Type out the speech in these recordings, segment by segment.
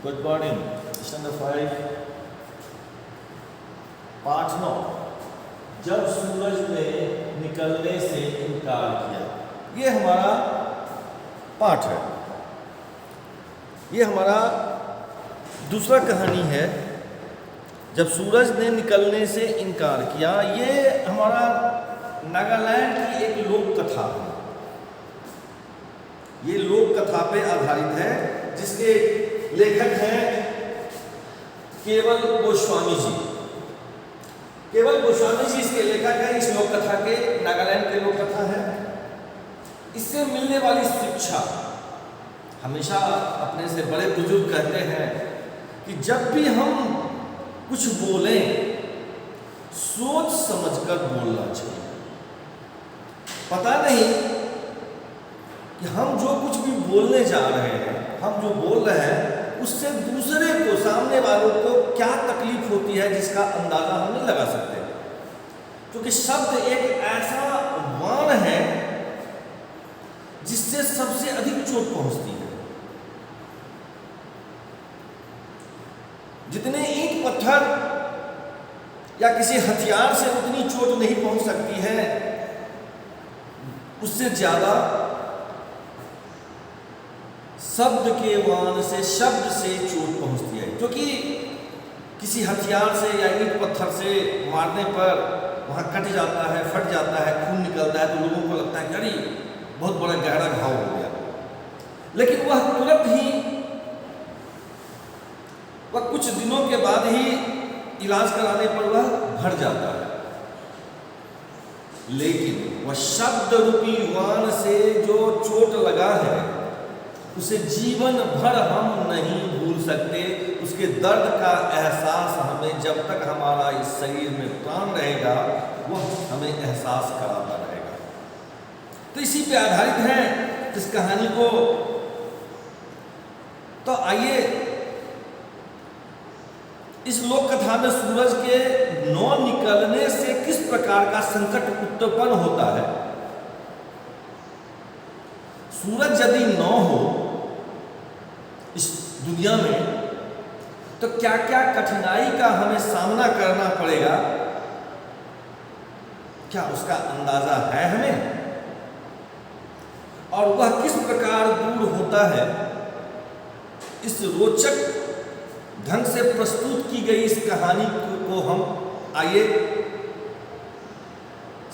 Good morning. Standard 5 पाठ 9। जब सूरज ने निकलने से इनकार किया। ये हमारा पाठ है। ये हमारा दूसरा कहानी है। जब सूरज ने निकलने से इनकार किया, ये हमारा नागालैंड की एक लोक कथा है। ये लोक कथा पे आधारित है, जिसके लेखक हैं केवल गोस्वामी जी। केवल गोस्वामी जी इसके लेखक हैं। इस लोक कथा के, नागालैंड के लोक कथा है। इससे मिलने वाली शिक्षा, हमेशा अपने से बड़े बुजुर्ग कहते हैं कि जब भी हम कुछ बोलें, सोच समझकर बोलना चाहिए। पता नहीं कि हम जो कुछ भी बोलने जा रहे हैं, हम जो बोल रहे हैं, उससे दूसरे को, सामने वालों को क्या तकलीफ होती है, जिसका अंदाजा हम नहीं लगा सकते। क्योंकि शब्द एक ऐसा वाण है जिससे सबसे अधिक चोट पहुंचती है। जितने ईंट पत्थर या किसी हथियार से उतनी चोट नहीं पहुंच सकती है, उससे ज्यादा शब्द के वाण से, शब्द से चोट पहुंचती है। क्योंकि किसी हथियार से या ईंट पत्थर से मारने पर वहां कट जाता है, फट जाता है, खून निकलता है, तो लोगों को लगता है कि अरे बहुत बड़ा गहरा घाव हो गया। लेकिन वह तुरंत ही, वह कुछ दिनों के बाद ही इलाज कराने पर वह भर जाता है। लेकिन वह शब्द रूपी वाण से जो चोट लगा है, उसे जीवन भर हम नहीं भूल सकते। उसके दर्द का एहसास हमें, जब तक हमारा इस शरीर में प्राण रहेगा, वह हमें एहसास कराता रहेगा। तो इसी पे आधारित है इस कहानी को। तो आइए, इस लोक कथा में सूरज के न निकलने से किस प्रकार का संकट उत्पन्न होता है। सूरज यदि न हो इस दुनिया में, तो क्या क्या कठिनाई का हमें सामना करना पड़ेगा, क्या उसका अंदाजा है हमें? और वह किस प्रकार दूर होता है, इस रोचक ढंग से प्रस्तुत की गई इस कहानी को हम आइए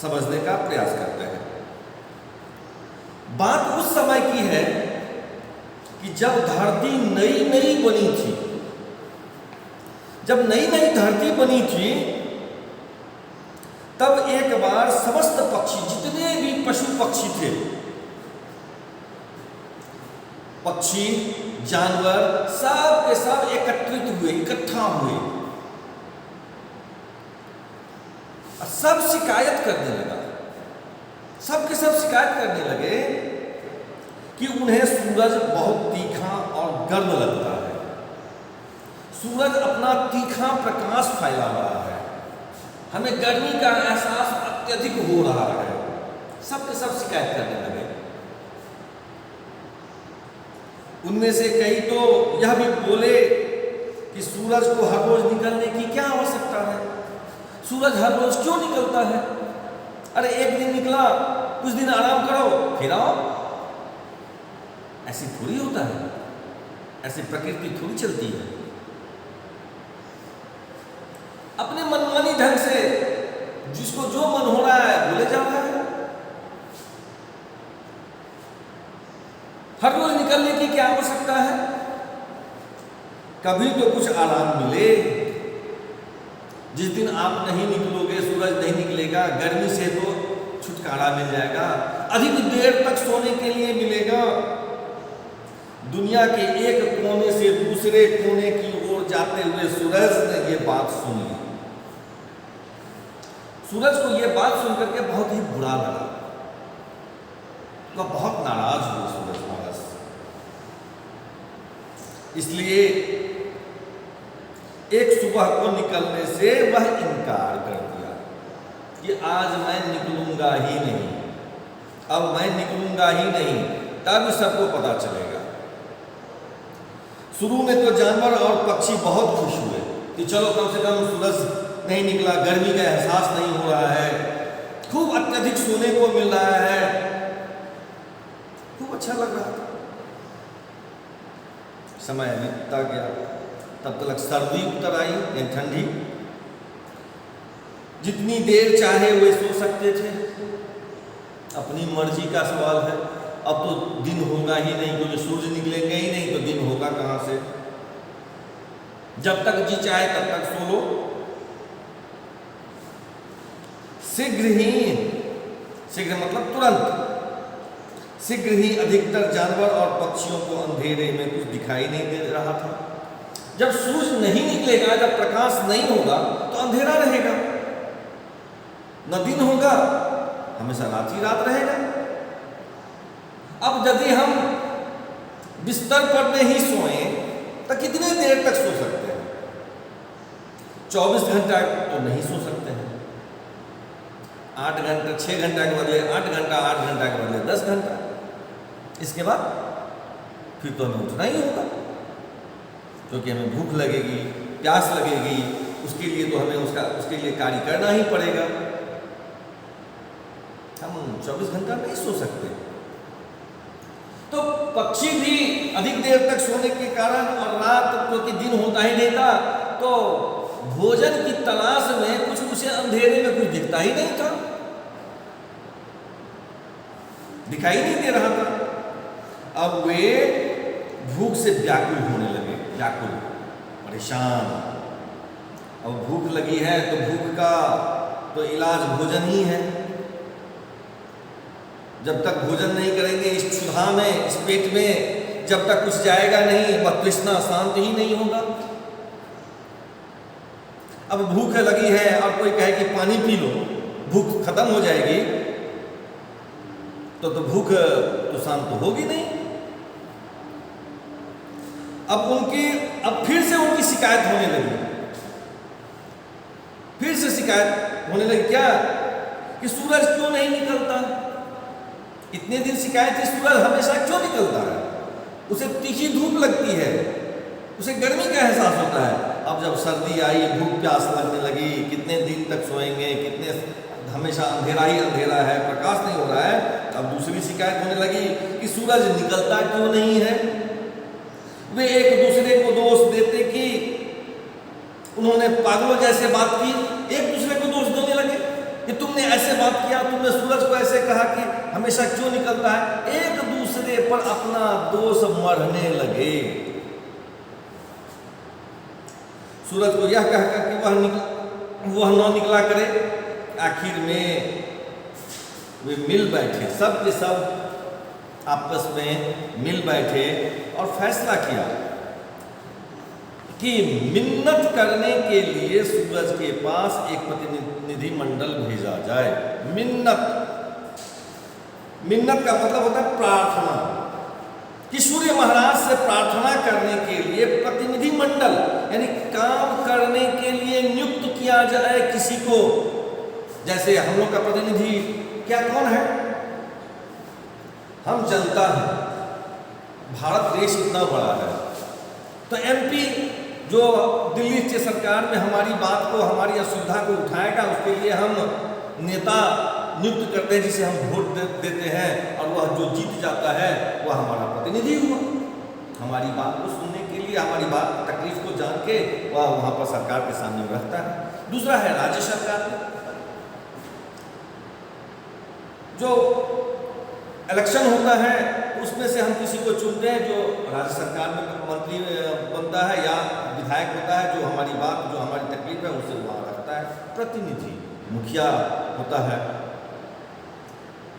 समझने का प्रयास करते हैं। बात उस समय की है कि जब धरती नई नई बनी थी। जब नई नई धरती बनी थी, तब एक बार समस्त पक्षी, जितने भी पशु पक्षी थे, पक्षी, जानवर, सब के सब एकत्रित हुए, इकट्ठा हुए। सब शिकायत करने लगा, सब के सब शिकायत करने लगे कि उन्हें सूरज बहुत तीखा और गर्म लगता है। सूरज अपना तीखा प्रकाश फैला रहा है, हमें गर्मी का एहसास अत्यधिक हो रहा है। सब के सब शिकायत करने लगे। उनमें से कई तो यह भी बोले कि सूरज को हर रोज निकलने की क्या आवश्यकता है, सूरज हर रोज क्यों निकलता है? अरे एक दिन निकला, कुछ दिन आराम करो, फिर आओ। ऐसी थोड़ी होता है, ऐसी प्रकृति थोड़ी चलती है। अपने मनमानी ढंग से जिसको जो मन हो रहा है बोले जा रहा है। हर रोज निकलने की क्या आवश्यकता है? कभी तो कुछ आराम मिले। जिस दिन आप नहीं निकलोगे, सूरज नहीं निकलेगा, गर्मी से तो छुटकारा मिल जाएगा, अधिक देर तक सोने के लिए मिलेगा। दुनिया के एक कोने से दूसरे कोने की ओर जाते हुए सूरज ने ये बात सुन ली। सूरज को ये बात सुनकर के बहुत ही बुरा लगा, तो बहुत नाराज हुए सूरज महाराज। इसलिए एक सुबह को निकलने से वह इनकार कर दिया कि आज मैं निकलूंगा ही नहीं, अब मैं निकलूंगा ही नहीं, तब सबको पता चलेगा। शुरू में तो जानवर और पक्षी बहुत खुश हुए कि चलो कम से कम सूरज नहीं निकला, गर्मी का एहसास नहीं हो रहा है, खूब अत्यधिक सोने को मिल रहा है, खूब अच्छा लग रहा था। समय बीतता गया, तब तक सर्दी उतर आई, यानी ठंडी। जितनी देर चाहे वे सो सकते थे, अपनी मर्जी का सवाल है। अब तो दिन होगा ही नहीं, क्योंकि सूर्य निकलेंगे ही नहीं तो दिन होगा कहाँ से। जब तक जी चाहे तब तक सो लो। शीघ्र मतलब तुरंत, शीघ्र ही अधिकतर जानवर और पक्षियों को अंधेरे में कुछ दिखाई नहीं दे रहा था। जब सूर्य नहीं निकलेगा, जब प्रकाश नहीं होगा तो अंधेरा रहेगा, न दिन होगा, हमेशा रात ही रात रहेगा। अब यदि हम बिस्तर पर नहीं सोए तो कितने देर तक सो सकते हैं? 24 घंटा तो नहीं सो सकते हैं। 8 घंटा, 6 घंटा के बदले 8 घंटा, 8 घंटा के बदले 10 घंटा। इसके बाद फिर तो हमें उठना ही होगा, क्योंकि हमें भूख लगेगी, प्यास लगेगी, उसके लिए तो हमें उसके लिए कार्य करना ही पड़ेगा। हम 24 घंटा नहीं सो सकते। तो पक्षी भी अधिक देर तक सोने के कारण और रात, क्योंकि दिन होता ही नहीं था, तो भोजन की तलाश में कुछ उसे अंधेरे में कुछ दिखता ही नहीं था, दिखाई नहीं दे रहा था। अब वे भूख से व्याकुल होने लगे, व्याकुल, परेशान। अब भूख लगी है तो भूख का तो इलाज भोजन ही है। जब तक भोजन नहीं करेंगे इस क्षुधा में, इस पेट में, जब तक कुछ जाएगा नहीं, वह तृष्णा शांत ही नहीं होगा। अब भूख लगी है और कोई कहे कि पानी पी लो, भूख खत्म हो जाएगी, तो भूख तो शांत तो होगी नहीं। अब फिर से उनकी शिकायत होने लगी, फिर से शिकायत होने लगी। क्या कि सूरज क्यों नहीं निकलता? इतने दिन शिकायत थी, सूरज हमेशा क्यों निकलता है? उसे तीखी धूप लगती है, उसे गर्मी का एहसास होता है। अब जब सर्दी आई, भूख प्यास लगने लगी, कितने दिन तक सोएंगे, कितने, हमेशा अंधेरा ही अंधेरा है, प्रकाश नहीं हो रहा है। अब दूसरी शिकायत होने लगी कि सूरज निकलता क्यों नहीं है। वे एक दूसरे को दोष देते कि उन्होंने पागलों जैसे बात की, एक दूसरे को दोष देने लगे कि तुमने ऐसे बात किया, तुमने सूरज को ऐसे कहा कि हमेशा क्यों निकलता है। एक दूसरे पर अपना दोष मढ़ने लगे। सूरज को यह कहकर कि वह न निकला करे। आखिर में वे मिल बैठे, सब के सब आपस में मिल बैठे और फैसला किया कि मिन्नत करने के लिए सूरज के पास एक प्रतिनिधि मंडल भेजा जाए। मिन्नत का मतलब होता है प्रार्थना, कि सूर्य महाराज से प्रार्थना करने के लिए प्रतिनिधि मंडल, यानी काम करने के लिए नियुक्त किया जाए किसी को। जैसे हम लोग का प्रतिनिधि क्या कौन है? हम जनता हैं। भारत देश इतना बड़ा है, तो MP जो दिल्ली की सरकार में हमारी बात को, हमारी असुविधा को उठाएगा, उसके लिए हम नेता नियुक्त करते हैं, जिसे हम वोट देते हैं, और वह जो जीत जाता है वह हमारा प्रतिनिधि हुआ। हमारी बात को सुनने के लिए, हमारी बात तकलीफ को जान के वह वहाँ पर सरकार के सामने रहता है। दूसरा है राज्य सरकार, जो इलेक्शन होता है उसमें से हम किसी को चुनते हैं, जो राज्य सरकार में मंत्री बनता है या विधायक होता है, जो हमारी बात, जो हमारी तकलीफ है उसे वहाँ रखता है। प्रतिनिधि मुखिया होता है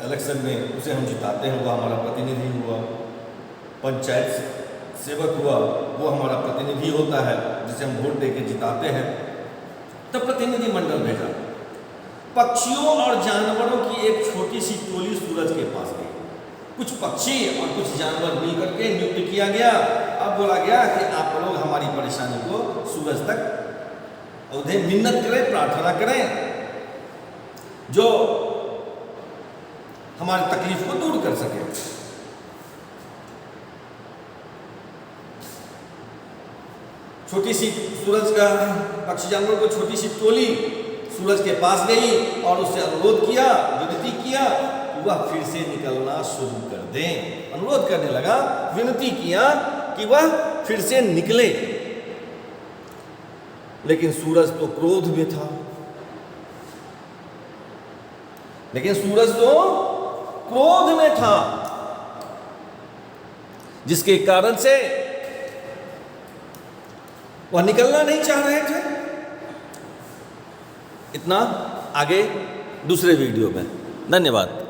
इलेक्शन में, उसे हम जिताते हैं, वो हमारा प्रतिनिधि हुआ। पंचायत सेवक हुआ, वो हमारा प्रतिनिधि होता है, जिसे हम वोट देके जिताते हैं। तो प्रतिनिधि मंडल भेजा। पक्षियों और जानवरों की एक छोटी सी टोली सूरज के पास गई। कुछ पक्षी और कुछ जानवर मिलकर के नियुक्त किया गया। अब बोला गया कि आप लोग हमारी परेशानी को सूरज तक उन्हें मिन्नत करें, प्रार्थना करें, जो हमारी तकलीफ को दूर कर सके। छोटी सी सूरज का पक्षी जानवर को छोटी सी टोली सूरज के पास गई और उससे अनुरोध किया, विनती किया कि वह फिर से निकलना शुरू कर दें। अनुरोध करने लगा, विनती किया कि वह फिर से निकले, लेकिन सूरज तो क्रोध में था। लेकिन सूरज तो क्रोध में था, जिसके कारण से वह निकलना नहीं चाह रहे थे। इतना आगे दूसरे वीडियो में। धन्यवाद।